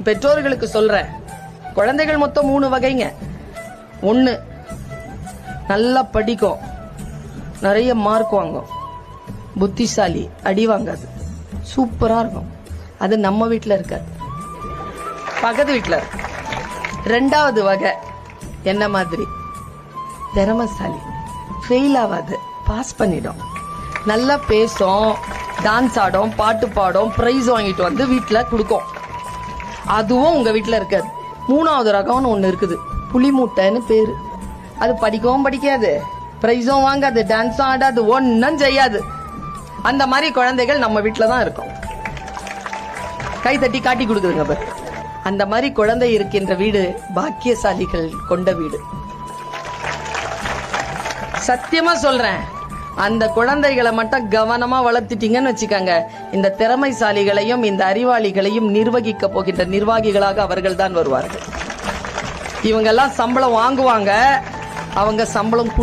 பெற்றோர்களுக்கு சொல்றேன், குழந்தைகள் மொத்தம் 3 வகைங்க. 1, நல்லா படிக்கும், நிறைய மார்க் வாங்கும், புத்திசாலி, அடி வாங்காது, சூப்பரா இருக்கும். அது நம்ம வீட்டில் இருக்காது, பக்கத்து வீட்டில் இருக்கு. 2வது வகை என்ன மாதிரி, திறமைசாலி, ஃபெயில் ஆகாது, பாஸ் பண்ணிடும், நல்லா பேசும், டான்ஸ் ஆடும், பாட்டு பாடும், பிரைஸ் வாங்கிட்டு வந்து வீட்டில் கொடுக்கும். அதுவும் உங்க வீட்டில் இருக்காது. 3வது ரகம்னு ஒன்று இருக்குது, புலி மூட்டைன்னு பேரு. அது படிக்கவும் படிக்காது, பிரைஸும் வாங்காது, டான்ஸும் ஆடாது, ஒன்னும் செய்யாது. அந்த மாதிரி குழந்தைகள் நம்ம வீட்டில் தான் இருக்கும். கை தட்டி காட்டி கொடுக்குதுங்க பாரு. அந்த மாதிரி குழந்தை இருக்கின்ற வீடு பாக்கியசாலிகள் கொண்ட வீடு. சத்தியமா சொல்றேன், அந்த குழந்தைகளை மட்டும் கவனமா வளர்த்துட்டீங்கன்னு வச்சுக்கோங்க, இந்த திறமைசாலிகளையும் இந்த அறிவாளிகளையும் நிர்வகிக்க போகின்ற நிர்வாகிகளாக அவர்கள் தான் வருவார்கள். இவங்க எல்லாம் சம்பளம் வாங்குவாங்க, அவங்க சம்பளம்